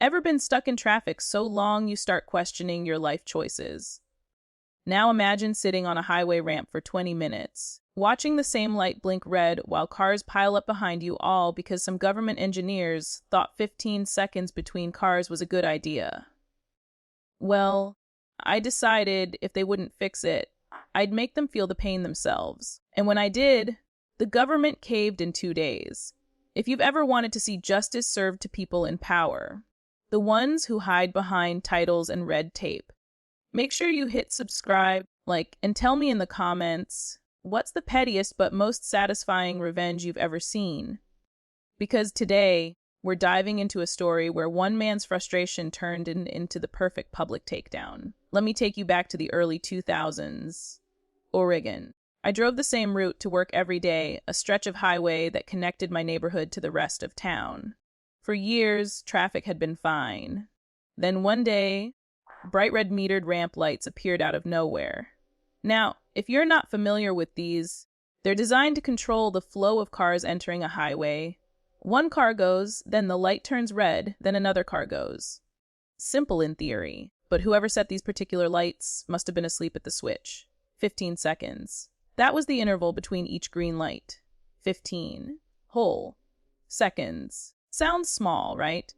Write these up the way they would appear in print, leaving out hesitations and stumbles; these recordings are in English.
Ever been stuck in traffic so long you start questioning your life choices? Now imagine sitting on a highway ramp for 20 minutes, watching the same light blink red while cars pile up behind you, all because some government engineers thought 15 seconds between cars was a good idea. Well, I decided if they wouldn't fix it, I'd make them feel the pain themselves. And when I did, the government caved in 2 days. If you've ever wanted to see justice served to people in power, the ones who hide behind titles and red tape, make sure you hit subscribe, like, and tell me in the comments, what's the pettiest but most satisfying revenge you've ever seen? Because today, we're diving into a story where one man's frustration turned into the perfect public takedown. Let me take you back to the early 2000s. Oregon. I drove the same route to work every day, a stretch of highway that connected my neighborhood to the rest of town. For years, traffic had been fine. Then one day, bright red metered ramp lights appeared out of nowhere. Now, if you're not familiar with these, they're designed to control the flow of cars entering a highway. One car goes, then the light turns red, then another car goes. Simple in theory, but whoever set these particular lights must have been asleep at the switch. 15 seconds. That was the interval between each green light. 15 whole seconds. Sounds small, right?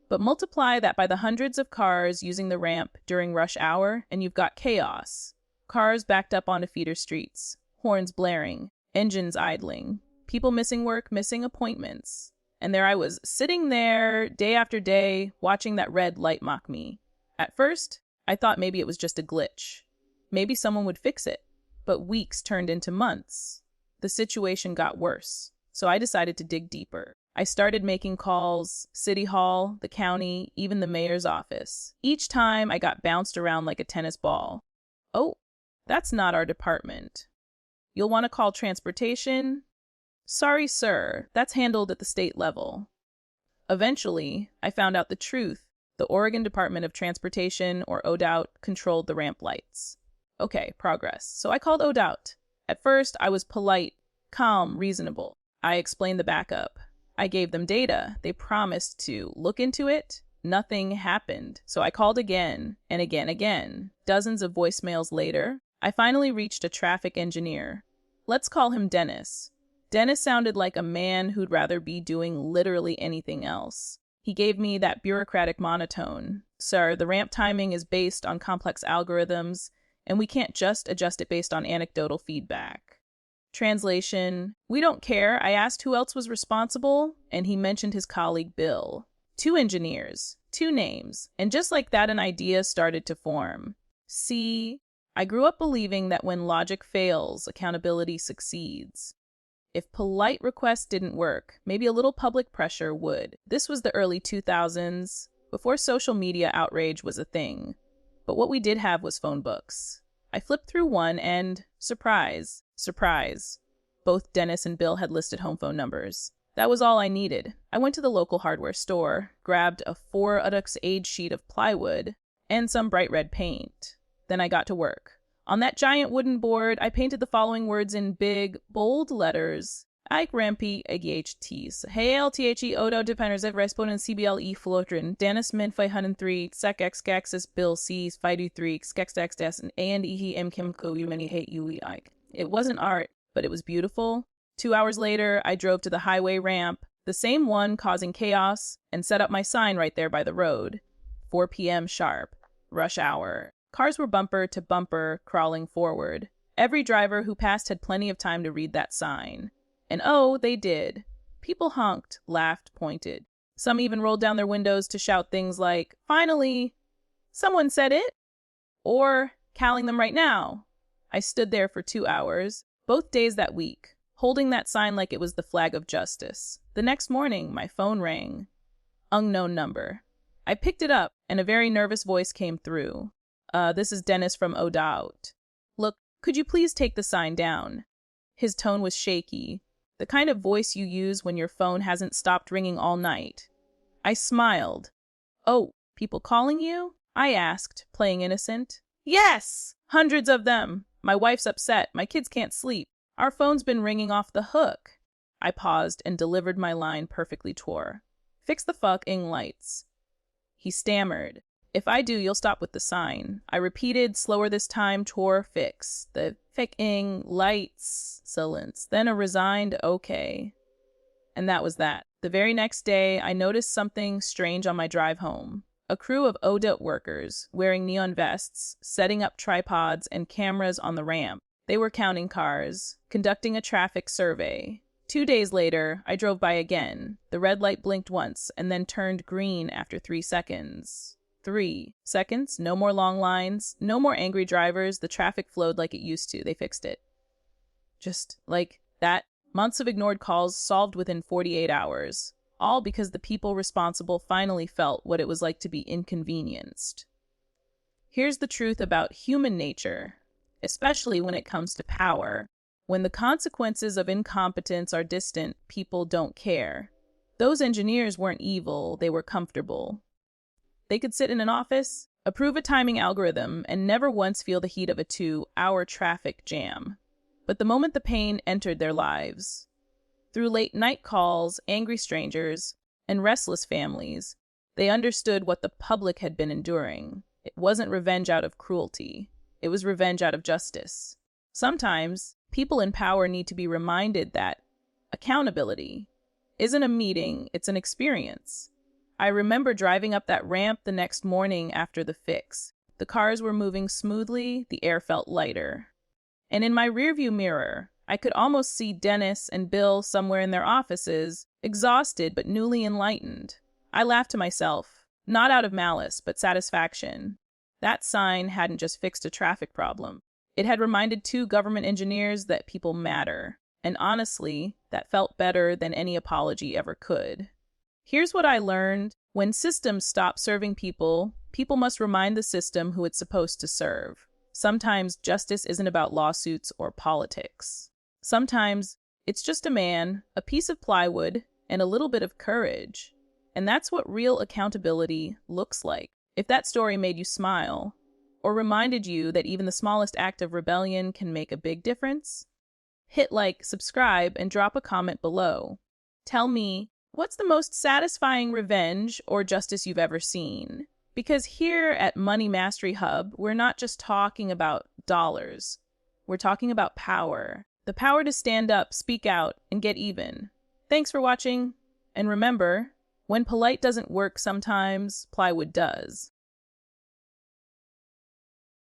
But multiply that by the hundreds of cars using the ramp during rush hour, and you've got chaos. Cars backed up onto feeder streets, horns blaring, engines idling, people missing work, missing appointments. And there I was, sitting there day after day, watching that red light mock me. At first, I thought maybe it was just a glitch. Maybe someone would fix it. But weeks turned into months. The situation got worse, so I decided to dig deeper. I started making calls, City Hall, the county, even the mayor's office. Each time I got bounced around like a tennis ball. Oh, that's not our department. You'll want to call transportation? Sorry, sir, that's handled at the state level. Eventually, I found out the truth. The Oregon Department of Transportation, or ODOT, controlled the ramp lights. Okay, progress. So I called ODOT. At first, I was polite, calm, reasonable. I explained the backup. I gave them data. They promised to look into it. Nothing happened. So I called again and again. Dozens of voicemails later, I finally reached a traffic engineer. Let's call him Dennis. Dennis sounded like a man who'd rather be doing literally anything else. He gave me that bureaucratic monotone. Sir, the ramp timing is based on complex algorithms, and we can't just adjust it based on anecdotal feedback. Translation: we don't care. I asked who else was responsible, and he mentioned his colleague Bill. 2 engineers, 2 names, and just like that, an idea started to form. See, I grew up believing that when logic fails, accountability succeeds. If polite requests didn't work, maybe a little public pressure would. This was the early 2000s, before social media outrage was a thing. But what we did have was phone books. I flipped through one and, surprise, both Dennis and Bill had listed home phone numbers. That was all I needed. I went to the local hardware store, grabbed a 4x age sheet of plywood, and some bright red paint. Then I got to work. On that giant wooden board, I painted the following words in big, bold letters. Ike Rampi AGHTs. HLTHE Odo Dependers of Responden CBLE Flotrin. Danis Min 503. Sek X Gaxis Bill C's 523. Skexdax Des and Ehe M Kimco you many hate you Ike. It wasn't art, but it was beautiful. 2 hours later, I drove to the highway ramp, the same one causing chaos, and set up my sign right there by the road. 4 p.m. sharp. Rush hour. Cars were bumper to bumper, crawling forward. Every driver who passed had plenty of time to read that sign. And oh, they did. People honked, laughed, pointed. Some even rolled down their windows to shout things like, "Finally! Someone said it!" Or, "Calling them right now!" I stood there for 2 hours, both days that week, holding that sign like it was the flag of justice. The next morning, my phone rang. Unknown number. I picked it up, and a very nervous voice came through. This is Dennis from ODOT. Look, could you please take the sign down?" His tone was shaky, the kind of voice you use when your phone hasn't stopped ringing all night. I smiled. "Oh, people calling you?" I asked, playing innocent. "Yes! Hundreds of them! My wife's upset. My kids can't sleep. Our phone's been ringing off the hook." I paused and delivered my line perfectly tore. "Fix the fucking lights." He stammered. If I do, you'll stop with the sign. I repeated, slower this time, tor fix. The ficking lights silence. Then a resigned okay. And that was that. The very next day, I noticed something strange on my drive home. A crew of ODOT workers, wearing neon vests, setting up tripods and cameras on the ramp. They were counting cars, conducting a traffic survey. 2 days later, I drove by again. The red light blinked once and then turned green after 3 seconds. 3 seconds, no more long lines, no more angry drivers. The traffic flowed like it used to. They fixed it. Just like that. Months of ignored calls solved within 48 hours. All because the people responsible finally felt what it was like to be inconvenienced. Here's the truth about human nature, especially when it comes to power. When the consequences of incompetence are distant, people don't care. Those engineers weren't evil, they were comfortable. They could sit in an office, approve a timing algorithm, and never once feel the heat of a 2-hour traffic jam. But the moment the pain entered their lives, through late-night calls, angry strangers, and restless families, they understood what the public had been enduring. It wasn't revenge out of cruelty. It was revenge out of justice. Sometimes, people in power need to be reminded that accountability isn't a meeting, it's an experience. I remember driving up that ramp the next morning after the fix. The cars were moving smoothly, the air felt lighter. And in my rearview mirror, I could almost see Dennis and Bill somewhere in their offices, exhausted but newly enlightened. I laughed to myself, not out of malice, but satisfaction. That sign hadn't just fixed a traffic problem. It had reminded 2 government engineers that people matter. And honestly, that felt better than any apology ever could. Here's what I learned. When systems stop serving people, people must remind the system who it's supposed to serve. Sometimes justice isn't about lawsuits or politics. Sometimes it's just a man, a piece of plywood, and a little bit of courage. And that's what real accountability looks like. If that story made you smile, or reminded you that even the smallest act of rebellion can make a big difference, hit like, subscribe, and drop a comment below. Tell me, what's the most satisfying revenge or justice you've ever seen? Because here at Money Mastery Hub, we're not just talking about dollars. We're talking about power. The power to stand up, speak out, and get even. Thanks for watching. And remember, when polite doesn't work sometimes, plywood does.